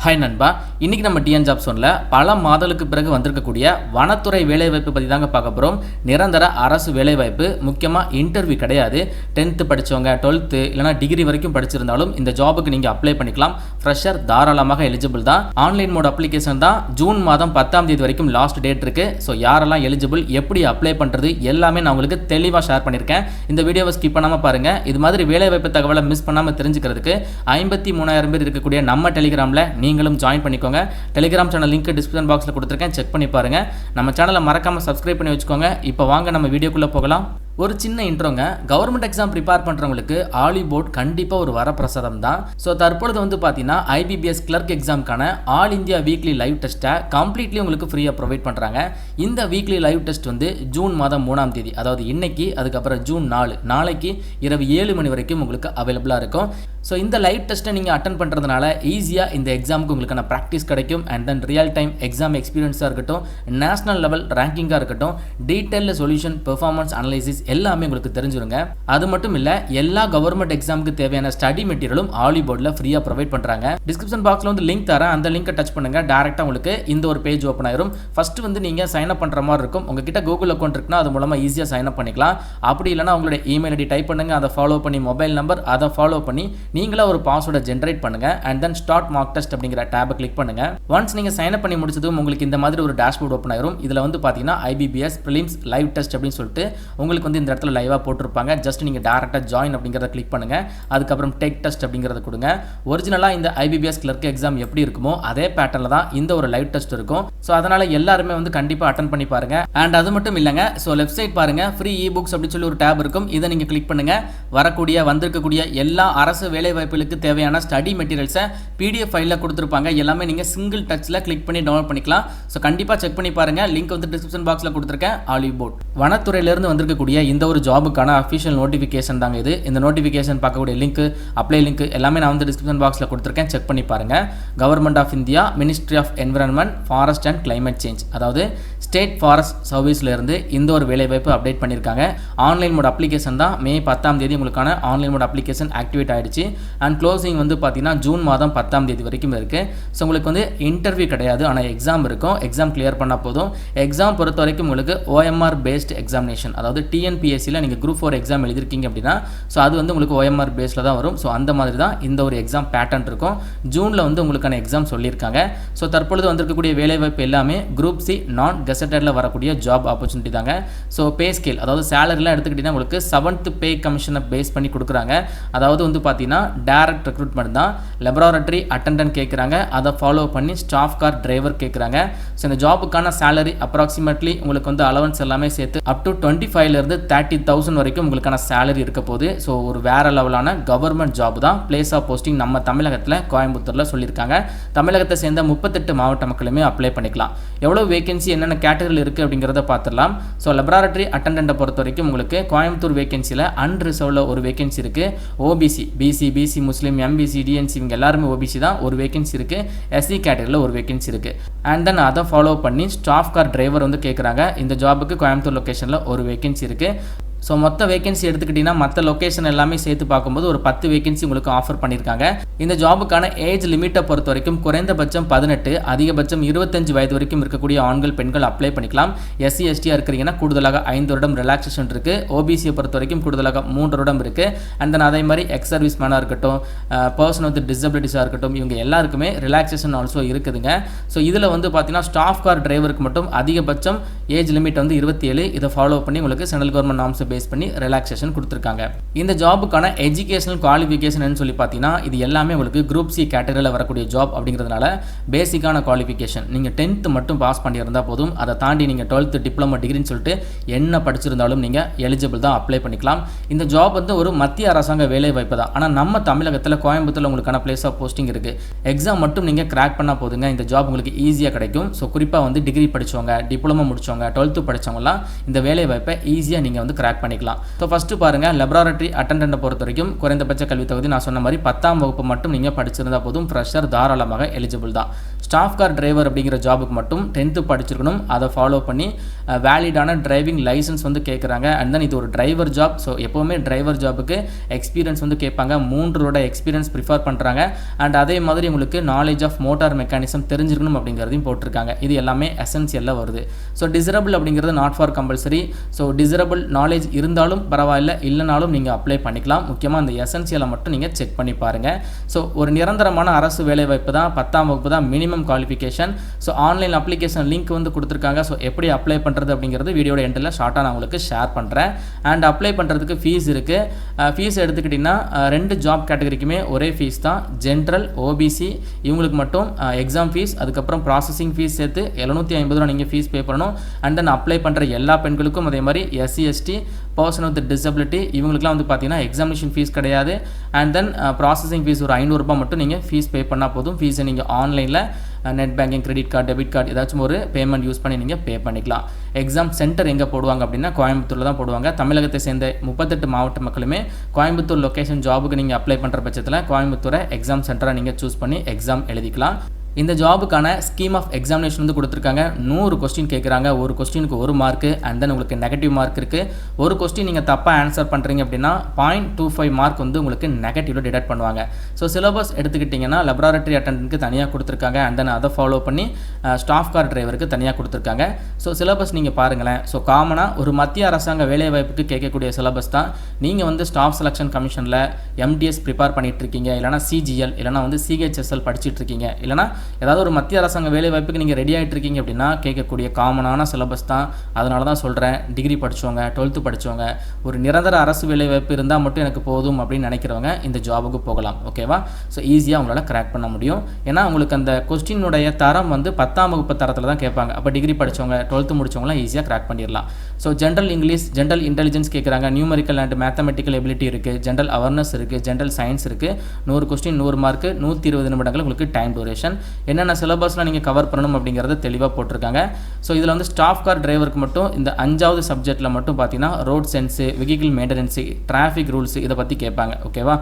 Hi நண்பா, இன்றைக்கி நம்ம டிஎன் ஜாப் சொன்னில் பல மாதங்களுக்கு பிறகு வந்திருக்கக்கூடிய வனத்துறை வேலைவாய்ப்பு பற்றி தாங்க பார்க்க போகிறோம். நிரந்தர அரசு வேலைவாய்ப்பு, முக்கியமாக இன்டர்வியூ கிடையாது. 10th படித்தவங்க, 12th இல்லைனா டிகிரி வரைக்கும் படிச்சிருந்தாலும் இந்த ஜாபுக்கு நீங்கள் அப்ளை பண்ணிக்கலாம். ஃப்ரெஷர் தாராளமாக எலிஜிபிள் தான். ஆன்லைன் மோட் அப்ளிகேஷன் தான். ஜூன் மாதம் 10ஆம் தேதி வரைக்கும் லாஸ்ட் டேட் இருக்குது. ஸோ யாரெல்லாம் எலிஜிபிள், எப்படி அப்ளை பண்ணுறது எல்லாமே நான் உங்களுக்கு தெளிவாக ஷேர் பண்ணியிருக்கேன். இந்த வீடியோவை ஸ்கிப் பண்ணாமல் பாருங்கள். இது மாதிரி வேலைவாய்ப்பு தகவலை மிஸ் பண்ணாமல் தெரிஞ்சுக்கிறதுக்கு 53,000 பேர் இருக்கக்கூடிய நம்ம டெலிகிராமில் நீங்களும் ஜாயின் பண்ணிக்கோங்க. டெலிகிராம் சேனல் லிங்க் டிஸ்கிரிப்ஷன் பாக்ஸில் கொடுத்துருக்கேன், செக் பண்ணி பாருங்க. நம்ம சேனலை மறக்காமல் சப்ஸ்கிரைப் பண்ணி வச்சுக்கோங்க. இப்போ வாங்க நம்ம வீடியோக்குள்ளே போகலாம். ஒரு சின்ன இன்ட்ரோங்க. கவர்மெண்ட் எக்ஸாம் ப்ரிப்பேர் பண்ணுறவங்களுக்கு ஆலிபோர்ட் கண்டிப்பாக ஒரு வரப்பிரசாதம் தான். ஸோ தற்பொழுது வந்து பார்த்தீங்கன்னா IBPS கிளர்க் எக்ஸாமுக்கான ஆல் இந்தியா வீக்லி லைவ் டெஸ்ட்டை கம்ப்ளீட்லி உங்களுக்கு ஃப்ரீயாக ப்ரொவைட் பண்ணுறாங்க. இந்த வீக்லி லைவ் டெஸ்ட் வந்து ஜூன் மாதம் 3ஆம் தேதி, அதாவது இன்னைக்கு, அதுக்கப்புறம் ஜூன் 4 நாளைக்கு இரவு 7 மணி வரைக்கும் உங்களுக்கு அவைலபிளாக இருக்கும். ஸோ இந்த லைவ் டெஸ்ட்டை நீங்கள் அட்டன் பண்ணுறதுனால ஈஸியாக இந்த எக்ஸாமுக்கு உங்களுக்கான ப்ராக்டிஸ் கிடைக்கும். And then real time exam எக்ஸ்பீரியன்ஸாக இருக்கட்டும், நேஷனல் லெவல் ரேங்கிங்காக இருக்கட்டும், டீட்டெயில் சொல்யூஷன், பெர்ஃபார்மன்ஸ் அனலைசிஸ் எல்லாமே உங்களுக்கு தெரிஞ்சிருங்க. அது மட்டும் இல்லை, எல்லா கவர்மெண்ட் எக்ஸாமுக்கு தேவையான ஸ்டடி மெட்டீரியலும் ஆலிபோர்டில் ஃப்ரீயாக ப்ரொவைட் பண்ணுறாங்க. டிஸ்கிரிப்ஷன் பாக்ஸில் வந்து லிங்க் தரேன், அந்த லிங்கை டச் பண்ணுங்க. டேரெக்டாக உங்களுக்கு இந்த ஒரு பேஜ் ஓப்பன் ஆயிரும். ஃபர்ஸ்ட் வந்து நீங்கள் சைன் அப் பண்ணுற மாதிரி இருக்கும். உங்ககிட்ட கூகுள் அக்கௌண்ட் இருக்குன்னா அது மூலமாக ஈஸியாக சைன் அப் பண்ணிக்கலாம். அப்படி இல்லைனா உங்களுடைய இமெயில் ஐடி டைப் பண்ணுங்க, அதை ஃபாலோ பண்ணி மொபைல் நம்பர் அதை ஃபாலோ பண்ணி நீங்களே ஒரு பாஸ்வேர்டை ஜென்ரேட் பண்ணுங்க. And then start mark test அப்படிங்கிற டேபை கிளிக் பண்ணுங்க. ஒன்ஸ் நீங்கள் சைன் அப் பண்ணி முடிச்சதும் உங்களுக்கு இந்த மாதிரி ஒரு டேஷ்போர்ட் ஓப்பன் ஆயிரும். இதில் வந்து பார்த்தீங்கன்னா IBPS ப்ரிலிம்ஸ் லைவ் டெஸ்ட் அப்படின்னு சொல்லிட்டு உங்களுக்கு வந்து இந்த இடத்துல லைவாக போட்டிருப்பாங்க. ஜஸ்ட் நீங்கள் டேரெக்டாக ஜாயின் அப்படிங்கிறத கிளிக் பண்ணுங்க. அதுக்கப்புறம் டேக் டெஸ்ட் அப்படிங்கிறத கொடுங்க. ஒரிஜினலாக இந்த IBPS கிளர்க் எக்ஸாம் எப்படி இருக்குமோ அதே பேட்டர்ல தான் இந்த ஒரு லைவ் டெஸ்ட் இருக்கும். ஸோ அதனால எல்லாருமே வந்து கண்டிப்பாக அட்டன் பண்ணி பாருங்க. அண்ட் அது மட்டும் இல்லைங்க, ஸோ லெஃப்ட் சைட் பாருங்க, ஃப்ரீ இ-புக்ஸ் அப்படின்னு சொல்லி ஒரு டேப் இருக்கும். இதை நீங்கள் கிளிக் பண்ணுங்க. வந்திருக்கக்கூடிய எல்லா அரசு வேலைவாய்ப்புகளுக்கு தேவையான ஸ்டடி மெட்டீரியல்ஸை PDF ஃபைலில் கொடுத்துருப்பாங்க. எல்லாமே நீங்கள் சிங்கிள் டச்சில் கிளிக் பண்ணி டவுன்லோட் பண்ணிக்கலாம். ஸோ கண்டிப்பாக செக் பண்ணி பாருங்க. லிங்க் வந்து டிஸ்கிரிப்ஷன் பாக்ஸில் கொடுத்துருக்கேன். ஆலிபோர்ட் வனத்துறையிலிருந்து வந்திருக்கக்கூடிய இந்த ஒரு ஜாபுக்கான அஃபிஷியல் நோட்டிஃபிகேஷன் தாங்க இது. இந்த நோட்டிஃபிகேஷன் பார்க்கக்கூடிய லிங்க், அப்ளை லிங்க் எல்லாமே நான் வந்து டிஸ்கிரிப்ஷன் பாக்ஸில் கொடுத்துருக்கேன், செக் பண்ணி பாருங்க. Government of India, ministry of environment, forest and climate change, அதாவது ஸ்டேட் ஃபாரஸ்ட் சர்வீஸ்ல இருந்து இந்த ஒரு வேலைவாய்ப்பு அப்டேட் பண்ணியிருக்காங்க. ஆன்லைன் மோட் அப்ளிகேஷன் தான். மே 10ஆம் தேதி உங்களுக்கான ஆன்லைன் மோட் அப்ளிகேஷன் ஆக்டிவேட் ஆயிடுச்சு. அண்ட் க்ளோசிங் வந்து பார்த்தீங்கன்னா ஜூன் மாதம் 10ஆம் தேதி வரைக்கும் இருக்கு. ஸோ உங்களுக்கு வந்து இன்டர்வியூ கிடையாது, ஆனால் எக்ஸாம் இருக்கும். எக்ஸாம் கிளியர் பண்ணால் போதும். எக்ஸாம் பொறுத்த வரைக்கும் உங்களுக்கு OMR பேஸ்ட் எக்ஸாமினேஷன், அதாவது TNPSCயில் நீங்கள் குரூப் 4 எக்ஸாம் எழுதிருக்கீங்க அப்படின்னா ஸோ அது வந்து உங்களுக்கு OMR பேஸில் தான் வரும். ஸோ அந்த மாதிரி தான் இந்த ஒரு எக்ஸாம் பேட்டர்ன் இருக்கும். ஜூனில் வந்து உங்களுக்கான எக்ஸாம் சொல்லியிருக்காங்க. ஸோ தற்பொழுது வந்திருக்கக்கூடிய வேலைவாய்ப்பு எல்லாமே குரூப் C நான் கெசட்டடில் வரக்கூடிய ஜாப் ஆப்பர்ச்சுனிட்டி தாங்க. ஸோ பே ஸ்கேல், அதாவது சேலரிலாம் எடுத்துக்கிட்டிங்கன்னா உங்களுக்கு 7th பே கமிஷனை பேஸ் பண்ணி கொடுக்குறாங்க. அதாவது வந்து பார்த்தீங்கன்னா டைரக்ட் ரெக்ரூட்மெண்ட் தான். லெபராட்டரி அட்டெண்டன்ட் கேட்குறாங்க, அதை ஃபாலோ பண்ணி ஸ்டாஃப் கார் டிரைவர் கேட்குறாங்க. ஸோ இந்த ஜாபுக்கான சேலரி அப்ராக்சிமேட்லி உங்களுக்கு வந்து அலவன்ஸ் எல்லாமே சேர்த்து அப் டு 25,000 30,000 வரைக்கும் உங்களுக்கான சேலரி இருக்க போகுது. ஸோ ஒரு வேற லெவலான கவர்மெண்ட் ஜாப் தான். பிளேஸ் ஆஃப் போஸ்டிங் நம்ம தமிழகத்தில் கோயம்புத்தூரில் சொல்லியிருக்காங்க. தமிழகத்தை சேர்ந்த 38 மாவட்ட மக்களுமே அப்ளை பண்ணிக்கலாம். எவ்வளோ வேகன்சி, என்னென்ன கேட்டகரியில் இருக்குது அப்படிங்கிறத பார்த்துடலாம். ஸோ லெபராட்டரி அட்டெண்டன்ட்டை பொறுத்த வரைக்கும் உங்களுக்கு கோயம்புத்தூர் வேகன்சியில் அன்ரிசர்வ்ல ஒரு வேகன்சி இருக்குது. OBC, BC முஸ்லீம், MBC, DNC இவங்க எல்லாருமே OBC தான், ஒரு வேகன்சி இருக்குது. SC கேட்டகரியில் ஒரு வேகன்சி இருக்குது. அண்ட் தென் அதை ஃபாலோ பண்ணி ஸ்டாஃப் கார் டிரைவர் வந்து கேட்குறாங்க. இந்த ஜாபுக்கு கோயம்புத்தூர் லொக்கேஷனில் ஒரு வேகன்சி இருக்குது. ஸோ மொத்த வேகன்சி எடுத்துக்கிட்டிங்கன்னா மற்ற லொக்கேஷன் எல்லாமே சேர்த்து பார்க்கும்போது ஒரு 10 வேகன்சி உங்களுக்கு ஆஃபர் பண்ணியிருக்காங்க. இந்த ஜாபுக்கான ஏஜ் லிமிட்டை பொறுத்த வரைக்கும் குறைந்தபட்சம் 18, அதிகபட்சம் 25 வயது வரைக்கும் இருக்கக்கூடிய ஆண்கள் பெண்கள் அப்ளை பண்ணிக்கலாம். SC STயாக இருக்கிறீங்கன்னா கூடுதலாக 5 வருடம் ரிலாக்ஸேஷன் இருக்குது. OBCயை பொறுத்த வரைக்கும் கூடுதலாக 3 வருடம் இருக்குது. அண்ட் தென் அதே மாதிரி எக்ஸ் சர்வீஸ் மேனாக இருக்கட்டும், பர்சன் வித் டிசபிலிட்டிஸாக இருக்கட்டும், இவங்க எல்லாருக்குமே ரிலாக்ஸேஷன் ஆல்சோ இருக்குதுங்க. ஸோ இதில் வந்து பார்த்தீங்கன்னா ஸ்டாஃப் கார் டிரைவருக்கு மட்டும் அதிகபட்சம் ஏஜ் லிமிட் வந்து 27. இதை ஃபாலோ பண்ணி உங்களுக்கு சென்ட்ரல் கவர்மெண்ட் நார்ம்ஸ் பேஸ் பண்ணி ரிலாக்ஸேஷன் கொடுத்துருக்காங்க. இந்த ஜாபுக்கான எஜுகேஷனல் குவாலிஃபிகேஷன் சொல்லி பார்த்தீங்கன்னா இது எல்லாமே உங்களுக்கு குரூப் C கேட்டகரியில் வரக்கூடிய ஜாப் அப்படிங்கிறதுனால பேசிக்கான குவாலிஃபிகேஷன் நீங்கள் 10th மட்டும் பாஸ் பண்ணியிருந்தால் போதும். அதை தாண்டி நீங்கள் 12th டிப்ளமோ டிகிரின்னு சொல்லிட்டு என்ன படிச்சிருந்தாலும் நீங்கள் எலிஜிபிள் தான், அப்ளை பண்ணிக்கலாம். இந்த ஜாப் வந்து ஒரு மத்திய அரசாங்க வேலை வாய்ப்பு தான். ஆனால் நம்ம தமிழகத்தில் கோயம்புத்தூரில் உங்களுக்கான பிளேஸ் ஆஃப் போஸ்டிங் இருக்குது. எக்ஸாம் மட்டும் நீங்கள் கிராக் பண்ணால் போதுங்க, இந்த ஜாப் உங்களுக்கு ஈஸியாக கிடைக்கும். ஸோ குறிப்பாக வந்து டிகிரி படித்தவங்க, டிப்ளமோ முடித்தவங்க, 12th படித்தவங்கலாம் இந்த வேலை வாய்ப்பை ஈஸியாக நீங்கள் வந்து கிராக் கிராக் பண்ணிக்கலாம். ஸோ ஃபஸ்ட்டு பாருங்கள், லெபராட்டரி அட்டெண்டன்ட்டை பொறுத்த வரைக்கும் குறைந்தபட்ச கல்வி தகுதி நான் சொன்ன மாதிரி 10ஆம் வகுப்பு மட்டும் நீங்கள் படிச்சிருந்தா போதும், ஃப்ரெஷர் தாராளமாக எலிஜிபிள் தான். ஸ்டாஃப் கார் டிரைவர் அப்படிங்கிற ஜாபுக்கு மட்டும் 10th படிச்சிருக்கணும். அதை ஃபாலோ பண்ணி வேலிடான டிரைவிங் லைசன்ஸ் வந்து கேட்குறாங்க. அண்ட் தென் இது ஒரு டிரைவர் ஜாப். ஸோ எப்போவுமே டிரைவர் ஜாபுக்கு எக்ஸ்பீரியன்ஸ் வந்து கேட்பாங்க. 3 எக்ஸ்பீரியன்ஸ் ப்ரிஃபர் பண்ணுறாங்க. அண்ட் அதே மாதிரி உங்களுக்கு நாலேஜ் ஆஃப் மோட்டார் மெக்கானிசம் தெரிஞ்சிருக்கணும் அப்படிங்கிறதையும் போட்டிருக்காங்க. இது எல்லாமே எசென்சியலில் வருது. ஸோ டிசரபிள் அப்படிங்கிறது not for compulsory. So desirable knowledge இருந்தாலும் பரவாயில்ல, இல்லைனாலும் நீங்கள் அப்ளை பண்ணிக்கலாம். முக்கியமாக அந்த எசென்சியலை மட்டும் நீங்கள் செக் பண்ணி பாருங்கள். ஸோ ஒரு நிரந்தரமான அரசு வேலைவாய்ப்பு தான், 10ஆம் வகுப்பு தான் minimum qualification. So online application link வந்து கொடுத்துருக்காங்க. ஸோ எப்படி அப்ளை பண்ணுறது அப்படிங்கிறது வீடியோட எண்டில் ஷார்ட்டாக நான் உங்களுக்கு ஷேர் பண்ணுறேன். அண்ட் அப்ளை பண்ணுறதுக்கு ஃபீஸ் இருக்குது. ஃபீஸ் எடுத்துக்கிட்டிங்கன்னா 2 ஜாப் கேட்டகரிக்குமே ஒரே ஃபீஸ் தான். ஜென்ரல், ஓபிசி இவங்களுக்கு மட்டும் எக்ஸாம் ஃபீஸ், அதுக்கப்புறம் ப்ராசஸிங் ஃபீஸ் சேர்த்து 750 ரூபா நீங்கள் ஃபீஸ் பே பண்ணணும். அண்ட் தென் அப்ளை பண்ணுற எல்லா பெண்களுக்கும் அதே மாதிரி SC ST person with disability இவங்களுக்குலாம் வந்து பார்த்தீங்கன்னா எக்ஸாமினேஷன் ஃபீஸ் கிடையாது. அண்ட் தென் ப்ராசஸிங் ஃபீஸ் ஒரு 500 ரூபா மட்டும் நீங்கள் ஃபீஸ் பே பண்ணால் போதும். ஃபீஸை நீங்கள் ஆன்லைனில் net banking, credit card, debit card ஏதாச்சும் ஒரு பேமெண்ட் யூஸ் பண்ணி நீங்கள் பே பண்ணிக்கலாம். எக்ஸாம் சென்டர் எங்கே போடுவாங்க அப்படின்னா கோயம்புத்தூரில் தான் போடுவாங்க. தமிழகத்தை சேர்ந்த 38 மாவட்ட மக்களுமே கோயம்புத்தூர் லொக்கேஷன் ஜாபுக்கு நீங்கள் அப்ளை பண்ணுற பட்சத்தில் கோயம்புத்தூரை எக்ஸாம் சென்டராக நீங்கள் சூஸ் பண்ணி எக்ஸாம் எழுதிக்கலாம். இந்த ஜாபுக்கான ஸ்கீம் ஆஃப் எக்ஸாமினேஷன் வந்து கொடுத்துருக்காங்க. 100 கொஸ்டின் கேட்குறாங்க. ஒரு கொஸ்டினுக்கு 1 மார்க்கு. அண்ட் தென் உங்களுக்கு நெகட்டிவ் மார்க் இருக்குது. ஒரு கொஸ்டின் நீங்கள் தப்பாக ஆன்சர் பண்ணுறீங்க அப்படின்னா 0.25 மார்க் வந்து உங்களுக்கு நெகட்டிவில் டிடெக்ட் பண்ணுவாங்க. ஸோ சிலபஸ் எடுத்துக்கிட்டிங்கன்னா லெபராட்டரி அட்டெண்டன்ட்க்கு தனியாக கொடுத்துருக்காங்க. அண்ட் தென் அதை ஃபாலோ பண்ணி ஸ்டாஃப் கார் டிரைவருக்கு தனியாக கொடுத்துருக்காங்க. ஸோ சிலபஸ் நீங்கள் பாருங்களேன். ஸோ காமனாக ஒரு மத்திய அரசாங்க வேலைவாய்ப்புக்கு கேட்கக்கூடிய சிலபஸ் தான். நீங்கள் வந்து ஸ்டாஃப் செலெக்ஷன் கமிஷனில் MTS ப்ரிப்பேர் பண்ணிகிட்ருக்கீங்க, இல்லைனா CGL, இல்லைனா வந்து CHSL படிச்சுட்ருக்கீங்க, இல்லைனா ஏதாவது ஒரு மத்திய அரசாங்க வேலை வாய்ப்புக்கு நீங்கள் ரெடி ஆகிட்டு இருக்கீங்க அப்படின்னா கேட்கக்கூடிய காமனான சிலபஸ் தான். அதனால தான் சொல்கிறேன், டிகிரி படித்தவங்க, 12th படித்தவங்க, ஒரு நிரந்தர அரசு வேலை வாய்ப்பு இருந்தால் மட்டும் எனக்கு போதும் அப்படின்னு நினைக்கிறவங்க இந்த ஜாபுக்கு போகலாம். ஓகேவா? ஸோ ஈஸியாக உங்களால் கிராக் பண்ண முடியும். ஏன்னா உங்களுக்கு அந்த கொஸ்டினுடைய தரம் வந்து 10ஆம் வகுப்பு தரத்தில் தான் கேட்பாங்க. அப்போ டிகிரி படித்தவங்க, 12th முடித்தவங்களாம் ஈஸியாக கிராக் பண்ணிடலாம். So general English, general intelligence கேட்குறாங்க. நியூமரிக்கல் அண்ட் மேத்தமெட்டிக்கல் எபிலிட்டி இருக்குது, ஜென்ரல் அவேர்னஸ் இருக்குது, ஜென்ரல் சயின்ஸ் இருக்குது. 100 கொஸ்டின் 100 மார்க்கு, 120 நிமிடங்கள் உங்களுக்கு டைம் டூரேஷன். என்னென்ன சிலபஸ்லாம் நீங்கள் கவர் பண்ணணும் அப்படிங்கிறத தெளிவாக போட்டிருக்காங்க. ஸோ இதில் வந்து ஸ்டாஃப் கார் டிரைவருக்கு மட்டும் இந்த 5வது சப்ஜெக்ட்டில் மட்டும் பார்த்தீங்கன்னா road sense, vehicle maintenance, traffic rules இதை பற்றி கேட்பாங்க. ஓகேவா?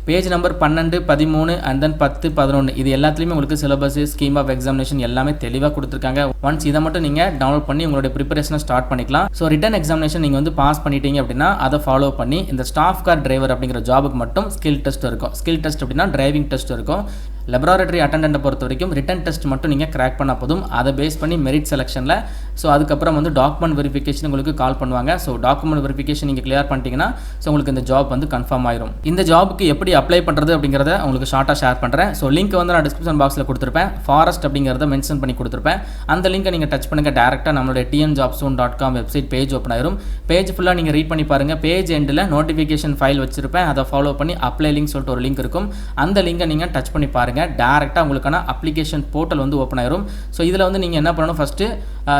பேஜ் நம்பர் 12, 13 அண்ட் தென் 10, 11 இது எல்லாத்துலேயுமே உங்களுக்கு சிலபஸ், ஸ்கீம் ஆஃப் எக்ஸாமினேஷன் எல்லாமே தெளிவாக கொடுத்துருக்காங்க. ஒன்ஸ் இதை மட்டும் நீங்கள் டவுன்லோட் பண்ணி உங்களுடைய ப்ரிப்பரேஷனை ஸ்டார்ட் பண்ணிக்கலாம். ஸோ ரிட்டன் எக்ஸாமினேஷன் நீங்கள் வந்து பாஸ் பண்ணிட்டீங்க அப்படின்னா அதை ஃபாலோ பண்ணி இந்த ஸ்டாஃப் கார் டிரைவர் அப்படிங்கிற ஜாபுக்கு மட்டும் ஸ்கில் டெஸ்ட் இருக்கும். ஸ்கில் டெஸ்ட் அப்படின்னா டிரைவிங் டெஸ்ட் இருக்கும். லெபராட்டரி அட்டெண்டன்ட்டை பொறுத்த வரைக்கும் ரிட்டன் டெஸ்ட் மட்டும் நீங்கள் கிராக் பண்ணால் போதும். அதை பேஸ் பண்ணி மெரிட் செலெக்ஷனில் ஸோ அதுக்கப்புறம் வந்து டாக்குமெண்ட் வெரிஃபிகேஷன் உங்களுக்கு கால் பண்ணுவாங்க. ஸோ டாக்குமெண்ட் வெரிஃபிகேஷன் நீங்கள் கிளியர் பண்ணிட்டீங்கன்னா ஸோ உங்களுக்கு இந்த ஜாப் வந்து கன்ஃபார்ம் ஆயிரும். இந்த ஜாபுக்கு எப்படி அப்ளை பண்ணுறது அப்படிங்கிறத உங்களுக்கு ஷார்ட்டாக ஷேர் பண்ணுறேன். ஸோ லிங்க் வந்து நான் டிஸ்கிரிப்ஷன் பாக்ஸில் கொடுத்துருப்பேன். ஃபாரஸ்ட் அப்படிங்கிறத மென்ஷன் பண்ணி கொடுத்துருப்பேன். அந்த லிங்கை நீங்கள் டச் பண்ணுங்கள், டேரெக்டாக நம்மளுடைய tnjobsoon.com வெப்சைட் பேஜ் ஓப்பன் ஆயிரும். பேஜ் ஃபுல்லாக நீங்கள் ரீட் பண்ணி பாருங்கள். பேஜ் எண்டில் நோட்டிஃபிகேஷன் ஃபைல் வச்சிருப்பேன். அதை ஃபாலோ பண்ணி அப்ளை லிங்க் சொல்லிட்டு ஒரு லிங்க் இருக்கும். அந்த லிங்கை நீங்கள் டச் பண்ணி பாருங்கள். டேரெக்டாக உங்களுக்கான அப்ளிகேஷன் போர்ட்டல் வந்து ஓப்பன் ஆயிரும். ஸோ இதில் வந்து நீங்கள் என்ன பண்ணணும், ஃபஸ்ட்டு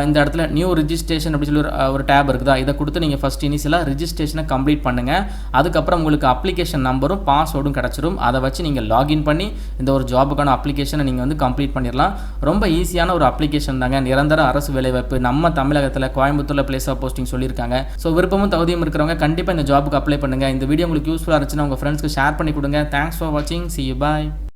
இந்த இடத்துல நியூ ரிஜிஸ்ட்ரேஷன் அப்படி சொல்லி ஒரு டேப் இருக்குதா, இதை கொடுத்து நீங்கள் ஃபஸ்ட் இனிஷியலாக ரிஜிஸ்ட்ரேஷனை கம்ப்ளீட் பண்ணுங்கள். அதுக்கப்புறம் உங்களுக்கு அப்ளிகேஷன் நம்பரும் பாஸ்வேர்டும் கிடச்சிரும். அதை வச்சு நீங்கள் லாகின் பண்ணி இந்த ஒரு ஜாபுக்கான அப்ளிகேஷனை நீங்கள் வந்து கம்ப்ளீட் பண்ணிடலாம். ரொம்ப ஈஸியான ஒரு அப்ளிகேஷன் தாங்க. நிரந்தர அரசு வேலைவாய்ப்பு நம்ம தமிழகத்தில் கோயம்புத்தூரில் பிளேஸ் ஆஃப் போஸ்டிங் சொல்லியிருக்காங்க. ஸோ விருப்பமும் தகுதியும் இருக்கிறவங்க கண்டிப்பாக இந்த ஜாபுக்கு அப்ளை பண்ணுங்கள். இந்த வீடியோ உங்களுக்கு யூஸ்ஃபுல்லாக இருந்துச்சுன்னா உங்கள் ஃப்ரெண்ட்ஸ்க்கு ஷேர் பண்ணி கொடுங்க. தேங்க்ஸ் ஃபார் வாட்சிங். See you. Bye.